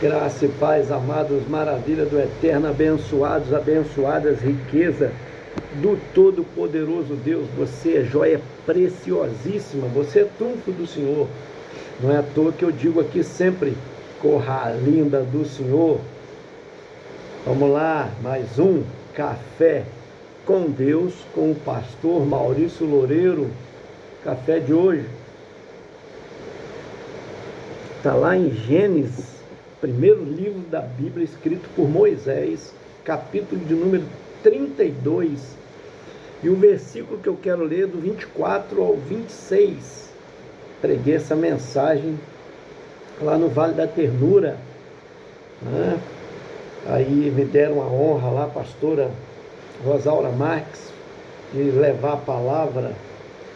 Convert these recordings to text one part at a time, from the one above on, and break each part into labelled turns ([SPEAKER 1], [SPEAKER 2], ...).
[SPEAKER 1] Graça e paz, amados, maravilha do eterno, abençoados, abençoadas, riqueza do Todo-Poderoso Deus. Você é joia preciosíssima, você é trunfo do Senhor. Não é à toa que eu digo aqui sempre, corra linda do Senhor. Vamos lá, mais um Café com Deus, com o pastor Maurício Loureiro. Café de hoje está lá em Gênesis, primeiro livro da Bíblia, escrito por Moisés, capítulo de número 32, e o versículo que eu quero ler do 24 ao 26. Preguei essa mensagem lá no Vale da Ternura, né? Aí me deram a honra lá, a pastora Rosaura Marques, de levar a palavra,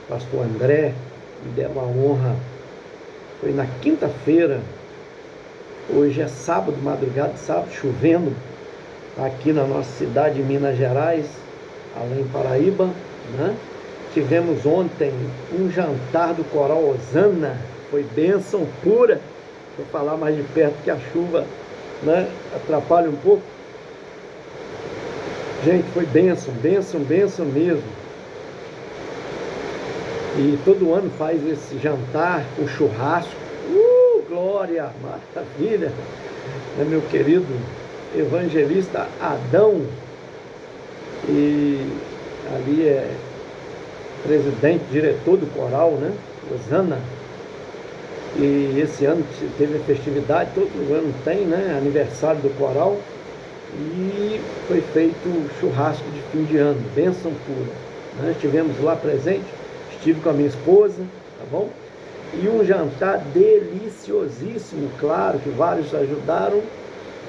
[SPEAKER 1] pastor André, me deram a honra. Foi na quinta-feira, hoje é sábado, madrugada de sábado, chovendo aqui na nossa cidade de Minas Gerais, além Paraíba, né? Tivemos ontem um jantar do coral Osana, foi bênção pura. Vou falar mais de perto que a chuva, né, atrapalha um pouco. Gente, foi bênção, bênção, bênção mesmo. E todo ano faz esse jantar, o churrasco. Glória, maravilha. É meu querido evangelista Adão. E ali é presidente, diretor do coral, né? Osana. E esse ano teve a festividade, todo ano tem, né? Aniversário do coral. E foi feito o churrasco de fim de ano, bênção pura, né? Estivemos lá presente. Estive com a minha esposa, tá bom? E um jantar deliciosíssimo, claro que vários ajudaram,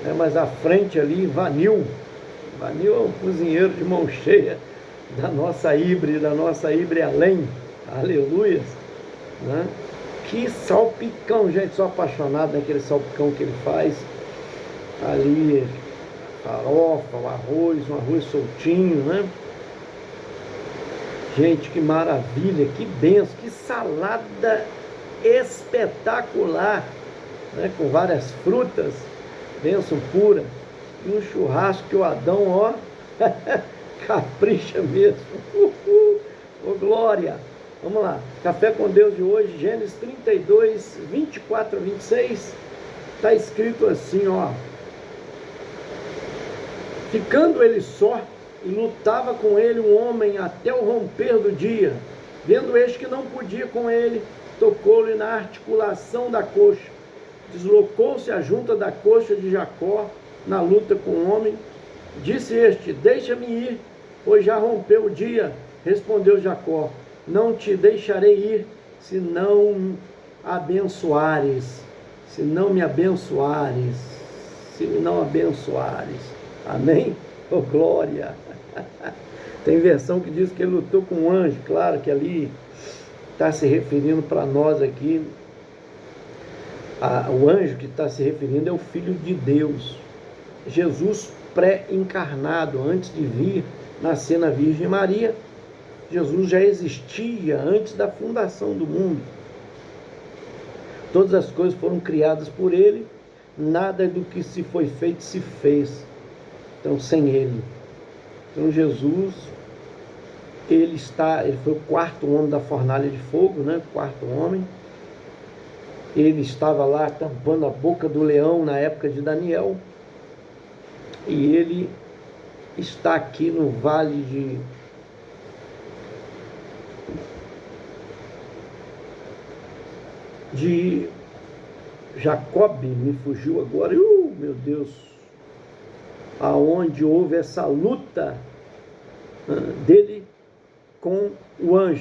[SPEAKER 1] né? Mas à frente ali, Vanil é um cozinheiro de mão cheia da nossa Ibre além, aleluias, né? Que salpicão, gente, sou apaixonado naquele salpicão que ele faz, ali, farofa, o arroz, um arroz soltinho, né? Gente, que maravilha, que benção, que salada espetacular, né? Com várias frutas, benção pura, e um churrasco que o Adão, ó, capricha mesmo. Ô glória! Vamos lá, Café com Deus de hoje, Gênesis 32, 24 a 26, está escrito assim, ó: ficando ele só, e lutava com ele um homem até o romper do dia. Vendo este que não podia com ele, tocou-lhe na articulação da coxa. Deslocou-se a junta da coxa de Jacó na luta com o homem. Disse este: deixa-me ir, pois já rompeu o dia. Respondeu Jacó: não te deixarei ir, se não abençoares, se não me abençoares, se não abençoares. Amém? Oh, glória! Tem versão que diz que ele lutou com um anjo. Claro que ali está se referindo para nós aqui. O anjo que está se referindo é o Filho de Deus, Jesus pré-encarnado. Antes de vir nascer na Virgem Maria, Jesus já existia antes da fundação do mundo. Todas as coisas foram criadas por ele, nada do que se foi feito se fez, então, sem ele. Então Jesus, ele foi o quarto homem da fornalha de fogo, né? Quarto homem. Ele estava lá tampando a boca do leão na época de Daniel, e ele está aqui no vale de Jacobe, me fugiu agora, meu Deus, aonde houve essa luta dele com o anjo,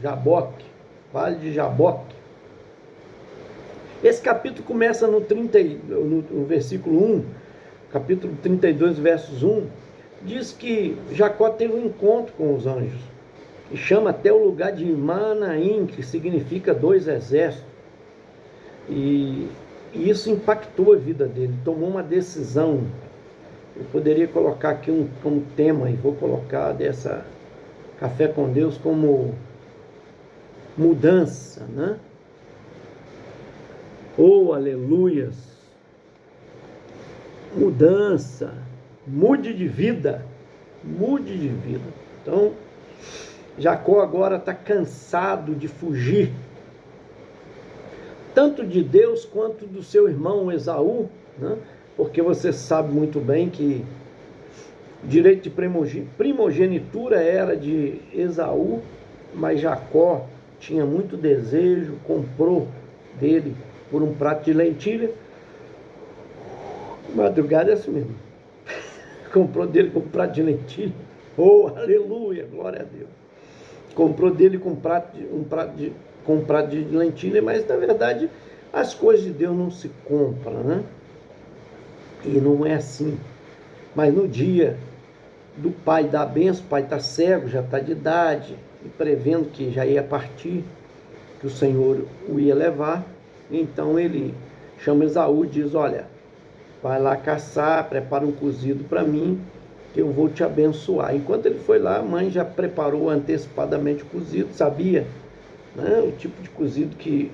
[SPEAKER 1] Jaboque, vale de Jaboque. Esse capítulo começa no versículo 1, capítulo 32, versos 1, diz que Jacó teve um encontro com os anjos, e chama até o lugar de Manaim, que significa dois exércitos, e isso impactou a vida dele, tomou uma decisão. Eu poderia colocar aqui como tema, e vou colocar dessa Café com Deus como mudança, né? Oh, aleluias! Mudança, mude de vida, mude de vida. Então, Jacó agora está cansado de fugir, tanto de Deus quanto do seu irmão Esaú, né? Porque você sabe muito bem que o direito de primogenitura era de Esaú, mas Jacó tinha muito desejo, comprou dele por um prato de lentilha. Madrugada é assim mesmo. Comprou dele com um prato de lentilha. Oh, aleluia, glória a Deus. Comprou dele com um prato de lentilha, mas na verdade as coisas de Deus não se compram, né? E não é assim. Mas no dia do pai dar a benção, o pai está cego, já está de idade, e prevendo que já ia partir, que o Senhor o ia levar, então ele chama Esaú e diz: olha, vai lá caçar, prepara um cozido para mim, que eu vou te abençoar. Enquanto ele foi lá, a mãe já preparou antecipadamente o cozido, sabia, né, o tipo de cozido que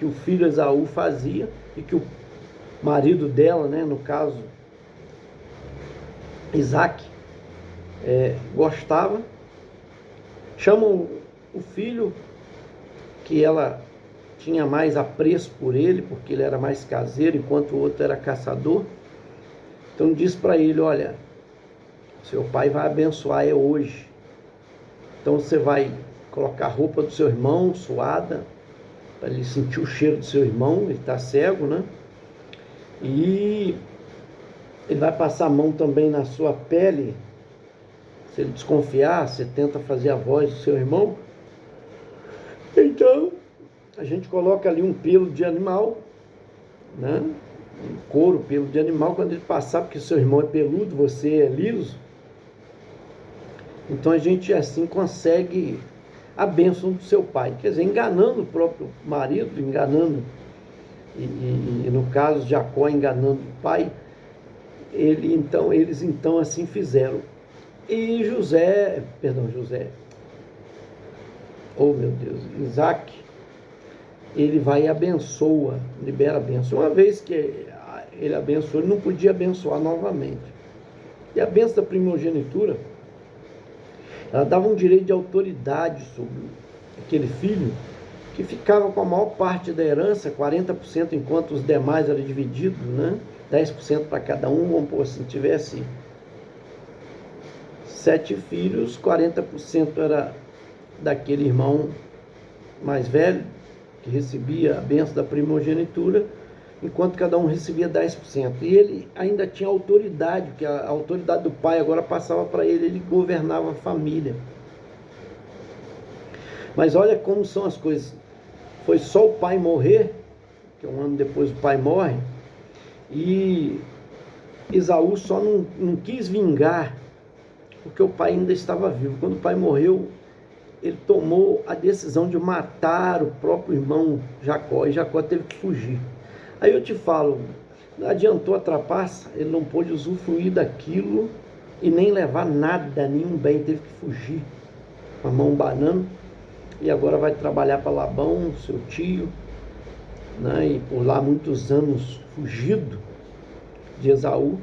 [SPEAKER 1] o filho Esaú fazia, e que o marido dela, né, no caso, Isaac, gostava. Chama o filho, que ela tinha mais apreço por ele, porque ele era mais caseiro, enquanto o outro era caçador. Então diz para ele: olha, seu pai vai abençoar hoje. Então você vai colocar a roupa do seu irmão suada, para ele sentir o cheiro do seu irmão, ele está cego, né? E ele vai passar a mão também na sua pele. Se ele desconfiar, você tenta fazer a voz do seu irmão. Então, a gente coloca ali um pelo de animal, né? Um couro, pelo de animal, quando ele passar, porque seu irmão é peludo, você é liso. Então a gente assim consegue a bênção do seu pai. Quer dizer, enganando o próprio marido, enganando, e no caso de Jacó enganando o pai, eles então assim fizeram. E José, oh meu Deus, Isaac, ele vai e abençoa, libera a bênção. Uma vez que ele abençoou, ele não podia abençoar novamente. E a bênção da primogenitura, ela dava um direito de autoridade sobre aquele filho, que ficava com a maior parte da herança, 40%, enquanto os demais eram divididos, né? 10% para cada um. Vamos pôr assim, tivesse 7 filhos, 40% era daquele irmão mais velho, que recebia a bênção da primogenitura, enquanto cada um recebia 10%. E ele ainda tinha autoridade, porque a autoridade do pai agora passava para ele, ele governava a família. Mas olha como são as coisas. Foi só o pai morrer, que um ano depois o pai morre, e Esaú só não quis vingar, porque o pai ainda estava vivo. Quando o pai morreu, ele tomou a decisão de matar o próprio irmão Jacó, e Jacó teve que fugir. Aí eu te falo, não adiantou a trapaça, ele não pôde usufruir daquilo e nem levar nada, nenhum bem, teve que fugir, com a mão banando, e agora vai trabalhar para Labão, seu tio, né, e por lá muitos anos fugido de Esaú.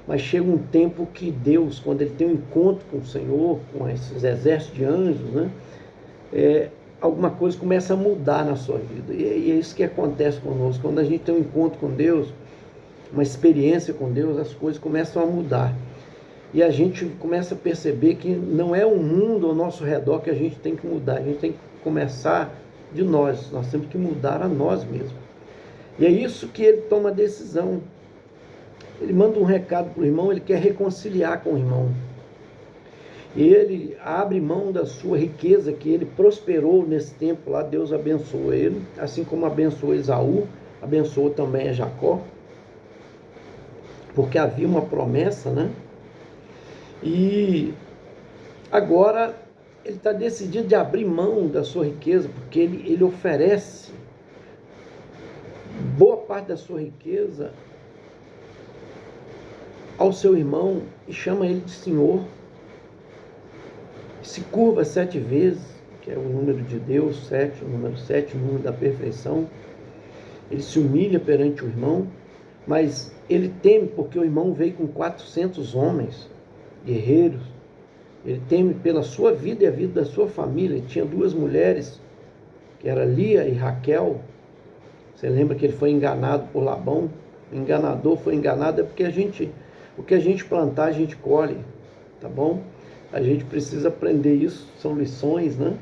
[SPEAKER 1] Mas chega um tempo que Deus, quando ele tem um encontro com o Senhor, com esses exércitos de anjos, né, alguma coisa começa a mudar na sua vida. E é isso que acontece conosco. Quando a gente tem um encontro com Deus, uma experiência com Deus, as coisas começam a mudar. E a gente começa a perceber que não é o mundo ao nosso redor que a gente tem que mudar. A gente tem que começar de nós. Nós temos que mudar a nós mesmos. E é isso que ele toma a decisão. Ele manda um recado para o irmão, ele quer reconciliar com o irmão. Ele abre mão da sua riqueza, que ele prosperou nesse tempo lá. Deus abençoou ele, assim como abençoou Esaú, abençoou também a Jacó, porque havia uma promessa, né? E agora ele está decidido de abrir mão da sua riqueza, porque ele oferece boa parte da sua riqueza ao seu irmão e chama ele de Senhor. Se curva 7 vezes, que é o número de Deus, 7, o número 7, o número da perfeição. ele se humilha perante o irmão, mas ele teme porque o irmão veio com 400 homens, guerreiros. Ele teme pela sua vida e a vida da sua família. Ele tinha 2 mulheres, que era Lia e Raquel. Você lembra que ele foi enganado por Labão? O enganador foi enganado, é porque o que a gente plantar, a gente colhe, tá bom? A gente precisa aprender isso, são lições, né?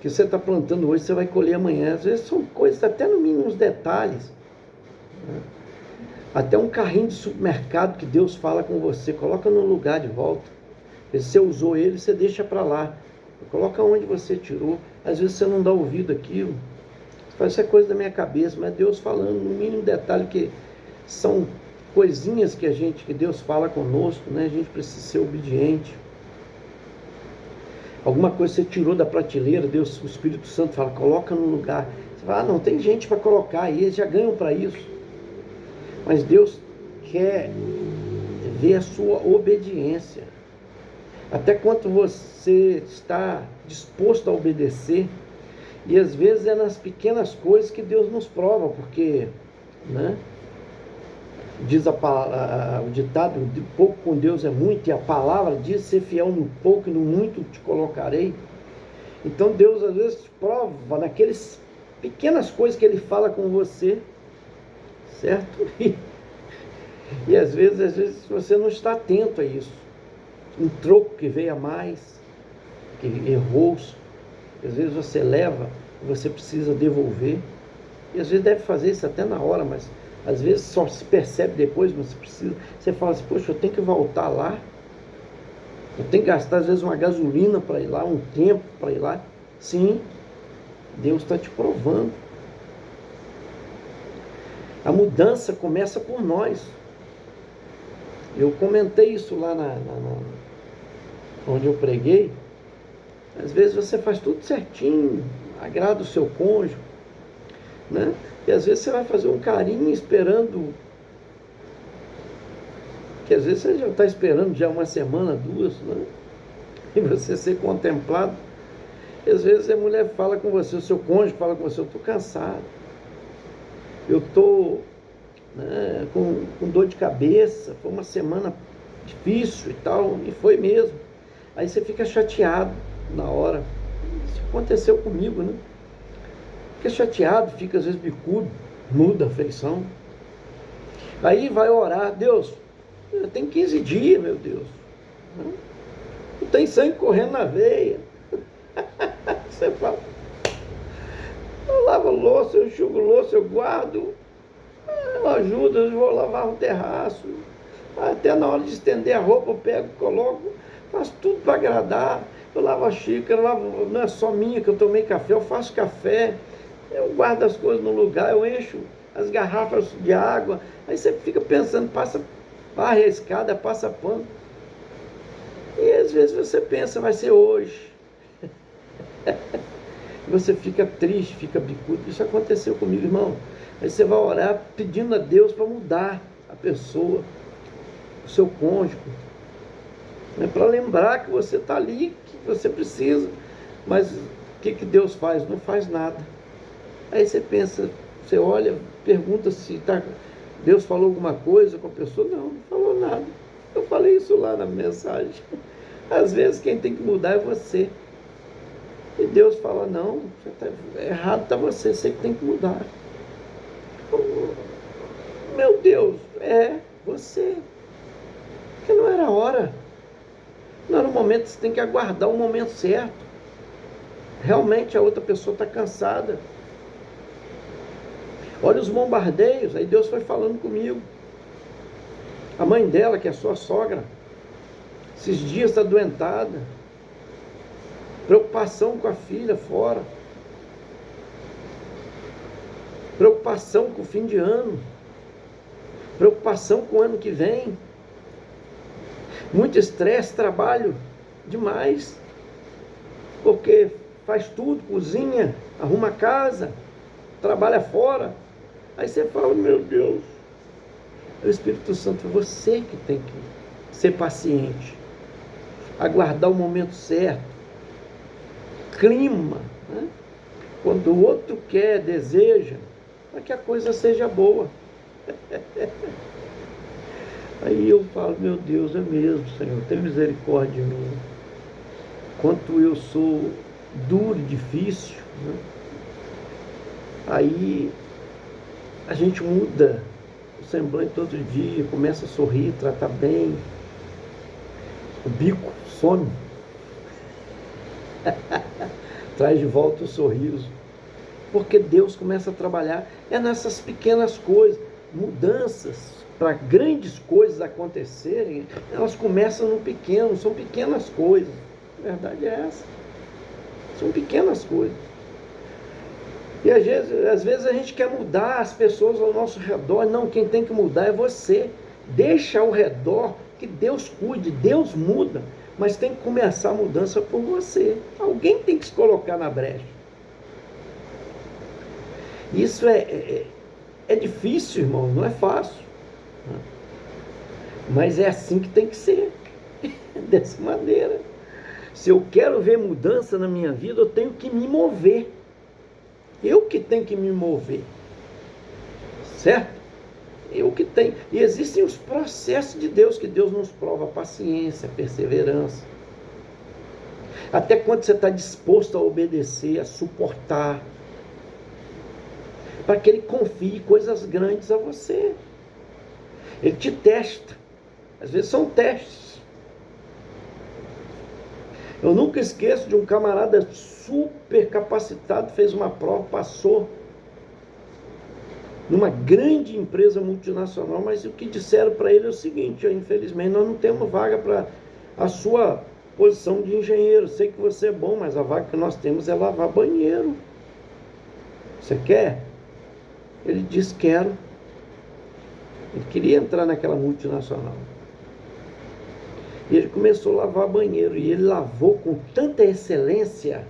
[SPEAKER 1] Que você está plantando hoje, você vai colher amanhã. Às vezes são coisas, até no mínimo os detalhes, né? Até um carrinho de supermercado que Deus fala com você, coloca no lugar de volta. Se você usou ele, você deixa para lá. Coloca onde você tirou. Às vezes você não dá ouvido àquilo. Você fala, isso é coisa da minha cabeça, mas Deus falando no mínimo detalhe, que são coisinhas que Deus fala conosco, né? A gente precisa ser obediente. Alguma coisa você tirou da prateleira, Deus, o Espírito Santo fala, coloca no lugar. Você fala, não, tem gente para colocar aí, eles já ganham para isso. Mas Deus quer ver a sua obediência. Até quanto você está disposto a obedecer. E às vezes é nas pequenas coisas que Deus nos prova, porque, né, diz o ditado, de pouco com Deus é muito, e a palavra diz, ser fiel no pouco e no muito te colocarei. Então Deus às vezes prova naquelas pequenas coisas que Ele fala com você, certo? E às vezes você não está atento a isso. Um troco que veio a mais, que errou, às vezes você leva e você precisa devolver, e às vezes deve fazer isso até na hora, mas às vezes só se percebe depois, mas você fala assim, poxa, eu tenho que voltar lá, eu tenho que gastar às vezes uma gasolina para ir lá, um tempo para ir lá. Sim, Deus está te provando. A mudança começa por nós. Eu comentei isso lá onde eu preguei. Às vezes você faz tudo certinho, agrada o seu cônjuge, né? E às vezes você vai fazer um carinho esperando, que às vezes você já está esperando já 1 semana, 2, né? E você ser contemplado. E às vezes a mulher fala com você, o seu cônjuge fala com você, eu estou cansado, eu estou, né, com dor de cabeça, foi uma semana difícil e tal, e foi mesmo. Aí você fica chateado na hora. Isso aconteceu comigo, né? Fica chateado, fica às vezes bicudo, muda a feição. Aí vai orar, Deus, tem 15 dias, meu Deus, não tem sangue correndo na veia. Você fala, eu lavo louça, eu enxugo louça, eu guardo, eu ajudo, eu vou lavar um terraço, até na hora de estender a roupa eu pego, coloco, faço tudo para agradar. Eu lavo a xícara, não é só minha que eu tomei café, eu faço café, eu guardo as coisas no lugar, eu encho as garrafas de água. Aí você fica pensando, varre a escada, passa pano. E às vezes você pensa, vai ser hoje. Você fica triste, fica bicudo. Isso aconteceu comigo, irmão. Aí você vai orar pedindo a Deus para mudar a pessoa, o seu cônjuge, né? Para lembrar que você está ali, que você precisa. Mas o que Deus faz? Não faz nada. Aí você pensa, você olha, pergunta se Deus falou alguma coisa com a pessoa. Não falou nada. Eu falei isso lá na mensagem. Às vezes quem tem que mudar é você. E Deus fala, não, errado está você que tem que mudar. Meu Deus, é você. Porque não era a hora. Não era o momento, você tem que aguardar o momento certo. Realmente a outra pessoa está cansada. Olha os bombardeios, aí Deus foi falando comigo. A mãe dela, que é sua sogra, esses dias está adoentada. Preocupação com a filha fora. Preocupação com o fim de ano. Preocupação com o ano que vem. Muito estresse, trabalho demais. Porque faz tudo, cozinha, arruma a casa, trabalha fora. Aí você fala, meu Deus, é o Espírito Santo, você que tem que ser paciente, aguardar o momento certo. Clima, né? Quando o outro quer, deseja, para que a coisa seja boa. Aí eu falo, meu Deus, é mesmo, Senhor, tem misericórdia de mim. Quanto eu sou duro e difícil, né? Aí a gente muda o semblante todo dia, começa a sorrir, tratar bem, o bico some, traz de volta o sorriso, porque Deus começa a trabalhar, é nessas pequenas coisas, mudanças para grandes coisas acontecerem, elas começam no pequeno, são pequenas coisas, a verdade é essa, são pequenas coisas. E às vezes a gente quer mudar as pessoas ao nosso redor. Não, quem tem que mudar é você. Deixa ao redor que Deus cuide, Deus muda, mas tem que começar a mudança por você. Alguém tem que se colocar na brecha. Isso é difícil, irmão, não é fácil. Mas é assim que tem que ser, dessa maneira. Se eu quero ver mudança na minha vida, eu tenho que me mover. Eu que tenho que me mover, certo? Eu que tenho. E existem os processos de Deus, que Deus nos prova paciência, perseverança. Até quando você está disposto a obedecer, a suportar, para que Ele confie coisas grandes a você. Ele te testa. Às vezes são testes. Eu nunca esqueço de um camarada super capacitado, fez uma prova, passou numa grande empresa multinacional, mas o que disseram para ele é o seguinte: infelizmente nós não temos vaga para a sua posição de engenheiro, sei que você é bom, mas a vaga que nós temos é lavar banheiro. Você quer? Ele disse: quero. Ele queria entrar naquela multinacional. E ele começou a lavar banheiro, e ele lavou com tanta excelência,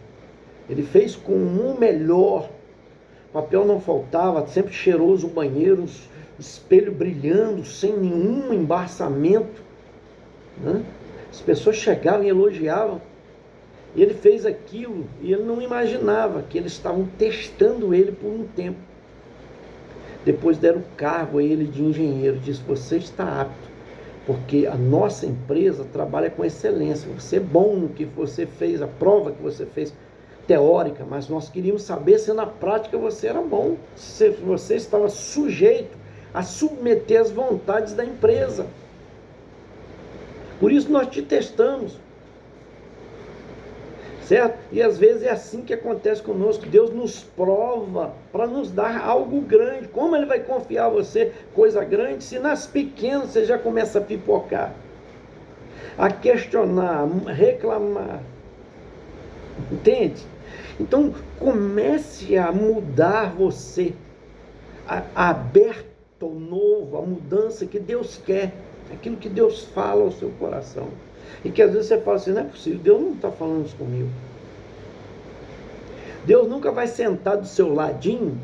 [SPEAKER 1] ele fez com o melhor, papel não faltava, sempre cheiroso o banheiro, espelho brilhando, sem nenhum embaçamento, né? As pessoas chegavam e elogiavam, e ele fez aquilo, e ele não imaginava que eles estavam testando ele por um tempo. Depois deram cargo a ele de engenheiro, disse: você está apto, porque a nossa empresa trabalha com excelência, você é bom no que você fez, a prova que você fez teórica, mas nós queríamos saber se na prática você era bom, se você estava sujeito a submeter as vontades da empresa. Por isso nós te testamos, certo? E às vezes é assim que acontece conosco. Deus nos prova para nos dar algo grande. Como Ele vai confiar a você coisa grande, se nas pequenas você já começa a pipocar, a questionar, reclamar? Entende? Então comece a mudar você, aberto ao novo, a mudança que Deus quer, aquilo que Deus fala ao seu coração. E que às vezes você fala assim: não é possível, Deus não está falando isso comigo. Deus nunca vai sentar do seu ladinho,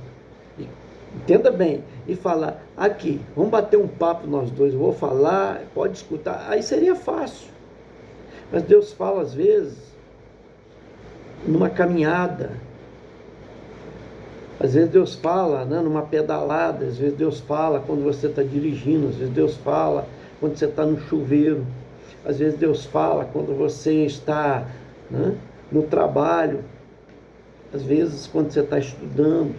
[SPEAKER 1] entenda bem, e falar: aqui, vamos bater um papo nós dois, eu vou falar, pode escutar. Aí seria fácil. Mas Deus fala às vezes numa caminhada, às vezes Deus fala, né, numa pedalada, às vezes Deus fala quando você está dirigindo, às vezes Deus fala quando você está no chuveiro, às vezes Deus fala quando você está, né, no trabalho, às vezes quando você está estudando.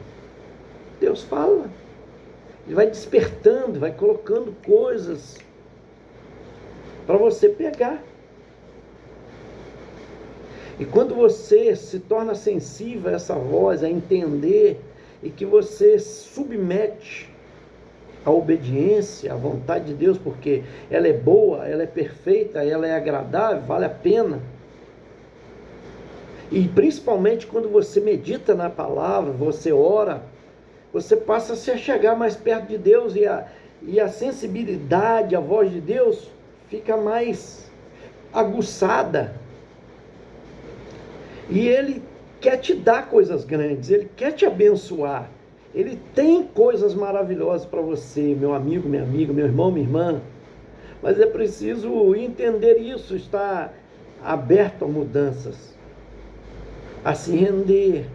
[SPEAKER 1] Deus fala, Ele vai despertando, vai colocando coisas para você pegar. E quando você se torna sensível a essa voz, a entender, e que você submete a obediência, à vontade de Deus, porque ela é boa, ela é perfeita, ela é agradável, vale a pena. E principalmente quando você medita na palavra, você ora, você passa a se chegar mais perto de Deus, e a sensibilidade, a voz de Deus fica mais aguçada. E Ele quer te dar coisas grandes, Ele quer te abençoar. Ele tem coisas maravilhosas para você, meu amigo, minha amiga, meu irmão, minha irmã. Mas é preciso entender isso, estar aberto a mudanças, a se render,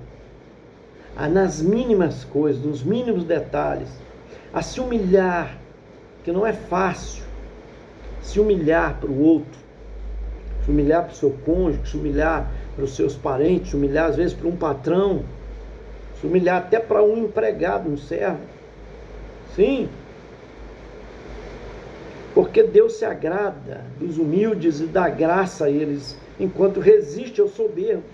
[SPEAKER 1] nas mínimas coisas, nos mínimos detalhes, a se humilhar, que não é fácil, se humilhar para o outro, se humilhar para o seu cônjuge, se humilhar para os seus parentes, se humilhar às vezes para um patrão, se humilhar até para um empregado, um servo. Sim, porque Deus se agrada dos humildes e dá graça a eles, enquanto resiste aos soberbos.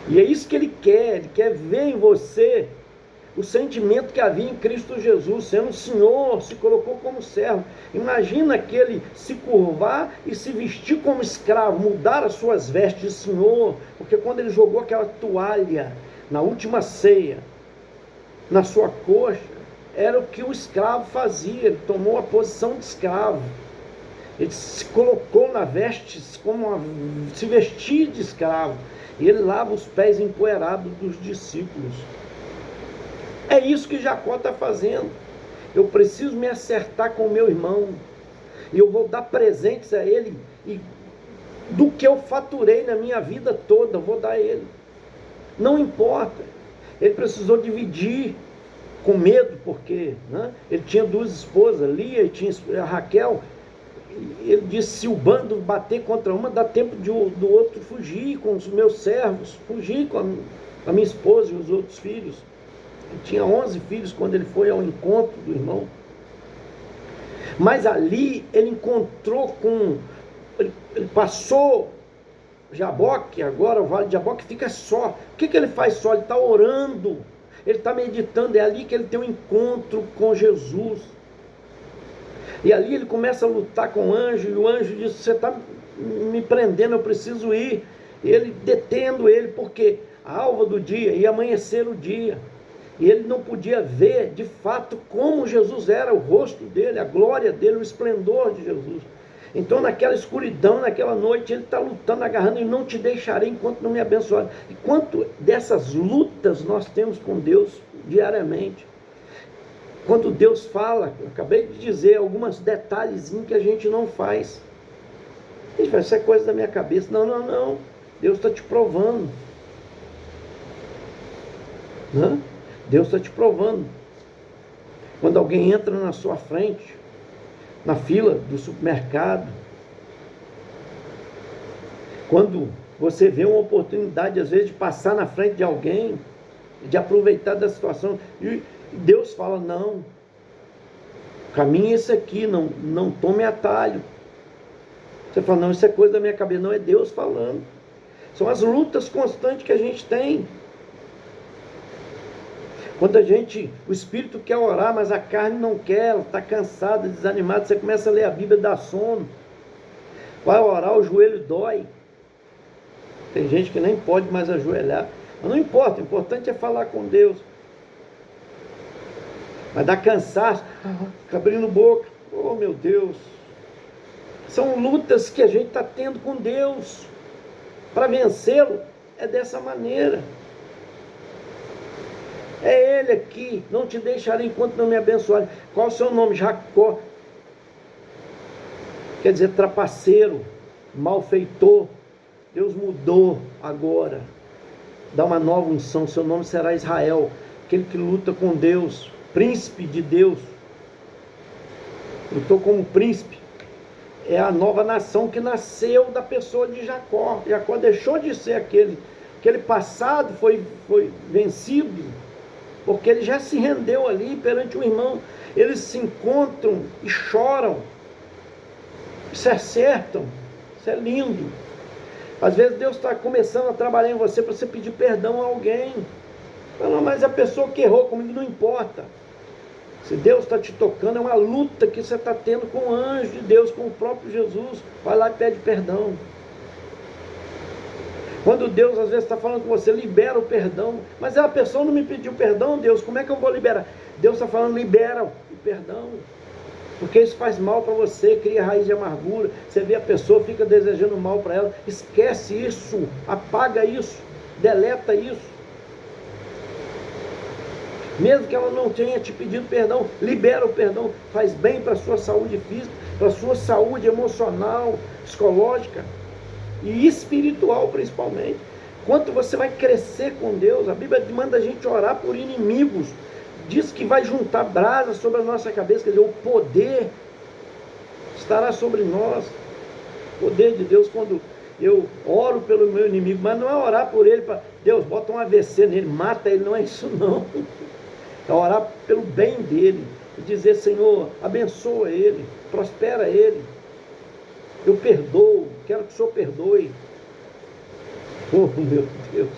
[SPEAKER 1] E é isso que Ele quer ver em você o sentimento que havia em Cristo Jesus, sendo o Senhor, se colocou como servo. Imagina aquele se curvar e se vestir como escravo, mudar as suas vestes de Senhor, porque quando Ele jogou aquela toalha na última ceia, na sua coxa, era o que o escravo fazia. Ele tomou a posição de escravo, ele se colocou na vestes como se vestir de escravo, e ele lava os pés empoeirados dos discípulos. É isso que Jacó está fazendo. Eu preciso me acertar com o meu irmão, e eu vou dar presentes a ele, e do que eu faturei na minha vida toda, eu vou dar a ele. Não importa. Ele precisou dividir, com medo, porque ele tinha duas esposas, Lia e tinha a Raquel. Ele disse: se o bando bater contra uma, dá tempo do outro fugir com os meus servos, fugir com a minha esposa e os outros filhos. Ele tinha 11 filhos quando ele foi ao encontro do irmão. Mas ali ele encontrou ele passou Jaboque, agora o Vale de Jaboque fica só. O que ele faz só? Ele está orando, ele está meditando. É ali que ele tem um encontro com Jesus. E ali ele começa a lutar com o anjo, e o anjo diz: você está me prendendo, eu preciso ir. E ele detendo ele, porque a alva do dia ia amanhecer o dia, e ele não podia ver de fato como Jesus era, o rosto dele, a glória dele, o esplendor de Jesus. Então naquela escuridão, naquela noite, ele está lutando, agarrando: e não te deixarei enquanto não me abençoar. E quanto dessas lutas nós temos com Deus diariamente. Quando Deus fala, eu acabei de dizer alguns detalhezinhos que a gente não faz. A gente vai: isso é coisa da minha cabeça. Não. Deus está te provando. Deus está te provando. Quando alguém entra na sua frente, na fila do supermercado, quando você vê uma oportunidade, às vezes, de passar na frente de alguém, de aproveitar da situação, e Deus fala: não, o caminho é esse aqui, não tome atalho. Você fala: não, isso é coisa da minha cabeça. Não, é Deus falando. São as lutas constantes que a gente tem. Quando o espírito quer orar, mas a carne não quer, ela está cansada, desanimada, você começa a ler a Bíblia, dá sono. Vai orar, o joelho dói. Tem gente que nem pode mais ajoelhar. Mas não importa, o importante é falar com Deus. Mas dá cansaço, fica abrindo boca. Oh, meu Deus. São lutas que a gente está tendo com Deus. Para vencê-lo é dessa maneira. É Ele aqui: não te deixarei enquanto não me abençoar. Qual o seu nome? Jacó. Quer dizer trapaceiro, malfeitor. Deus mudou agora. Dá uma nova unção. Seu nome será Israel, aquele que luta com Deus, príncipe de Deus. Lutou como príncipe. É a nova nação que nasceu da pessoa de Jacó. Jacó deixou de ser aquele passado foi vencido, porque ele já se rendeu ali perante o irmão. Eles se encontram e choram, se acertam. Isso é lindo. Às vezes Deus está começando a trabalhar em você para você pedir perdão a alguém. Não, mas a pessoa que errou comigo, não importa. Se Deus está te tocando, é uma luta que você está tendo com o anjo de Deus, com o próprio Jesus. Vai lá e pede perdão. Quando Deus às vezes está falando com você, libera o perdão. Mas a pessoa não me pediu perdão, Deus, como é que eu vou liberar? Deus está falando: libera o perdão. Porque isso faz mal para você, cria raiz de amargura. Você vê a pessoa, fica desejando mal para ela. Esquece isso, apaga isso, deleta isso. Mesmo que ela não tenha te pedido perdão, libera o perdão. Faz bem para a sua saúde física, para a sua saúde emocional, psicológica e espiritual principalmente. quanto você vai crescer com Deus. A Bíblia manda a gente orar por inimigos, diz que vai juntar brasas sobre a nossa cabeça, quer dizer, o poder estará sobre nós, o poder de Deus. Quando eu oro pelo meu inimigo, mas não é orar por ele para Deus, bota um AVC nele, mata ele, não é isso não. É orar pelo bem dele, e dizer: Senhor, abençoa ele, prospera ele, eu perdoo, quero que o Senhor perdoe. Oh meu Deus,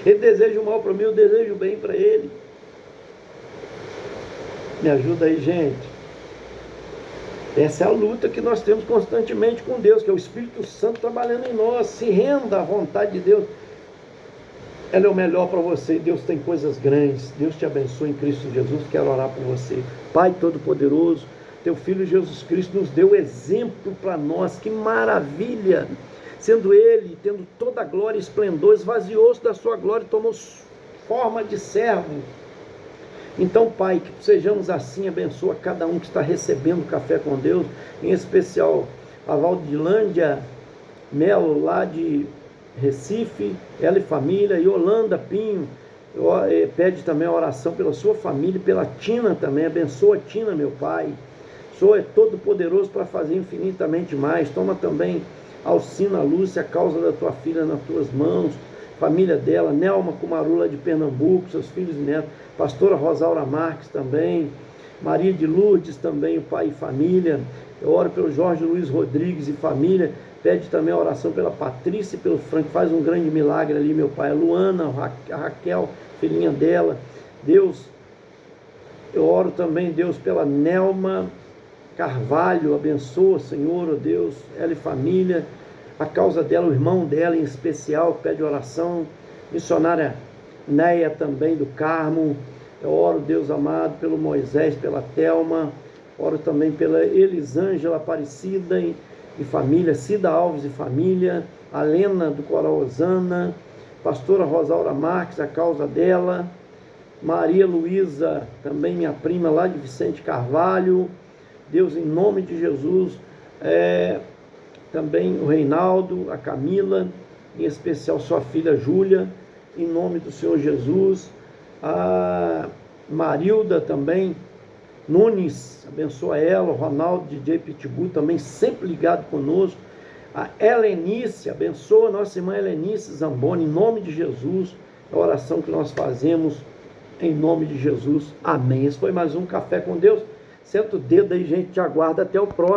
[SPEAKER 1] ele deseja o mal para mim, eu desejo o bem para ele. Me ajuda aí, gente. Essa é a luta que nós temos constantemente com Deus, que é o Espírito Santo trabalhando em nós. Se renda à vontade de Deus, ela é o melhor para você. Deus tem coisas grandes. Deus te abençoe em Cristo Jesus. Quero orar por você. Pai Todo-Poderoso, teu Filho Jesus Cristo nos deu exemplo para nós. Que maravilha! Sendo ele, tendo toda a glória e esplendor, esvaziou-se da sua glória e tomou forma de servo. Então, Pai, que sejamos assim. Abençoa cada um que está recebendo Café com Deus, em especial a Valdilândia Melo, lá de Recife, ela e família, e Holanda Pinho, pede também a oração pela sua família, pela Tina também. Abençoa a Tina, meu Pai. O Senhor é todo poderoso para fazer infinitamente mais. Toma também Alcina Lúcia, a causa da tua filha, nas tuas mãos, família dela, Nelma Kumarula de Pernambuco, seus filhos e netos, pastora Rosaura Marques também, Maria de Lourdes também, o pai e família. Eu oro pelo Jorge Luiz Rodrigues e família. Pede também a oração pela Patrícia e pelo Frank. Faz um grande milagre ali, meu Pai. A Luana, a Raquel, filhinha dela. Deus, eu oro também, Deus, pela Nelma Carvalho. Abençoa, Senhor, oh Deus, ela e família. A causa dela, o irmão dela em especial, pede oração. Missionária Neia também, do Carmo. Eu oro, Deus amado, pelo Moisés, pela Thelma. Oro também pela Elisângela Aparecida e família, Cida Alves e família, a Lena do Coral Osana, pastora Rosaura Marques, a causa dela, Maria Luísa, também minha prima lá de Vicente Carvalho. Deus, em nome de Jesus, também o Reinaldo, a Camila, em especial sua filha Júlia, em nome do Senhor Jesus, a Marilda também, Nunes, abençoa ela, o Ronaldo, DJ Pitbull, também sempre ligado conosco, a Helenice, abençoa a nossa irmã Helenice Zamboni, em nome de Jesus, a oração que nós fazemos, em nome de Jesus, amém. Esse foi mais um Café com Deus. Senta o dedo aí, gente, te aguarda até o próximo.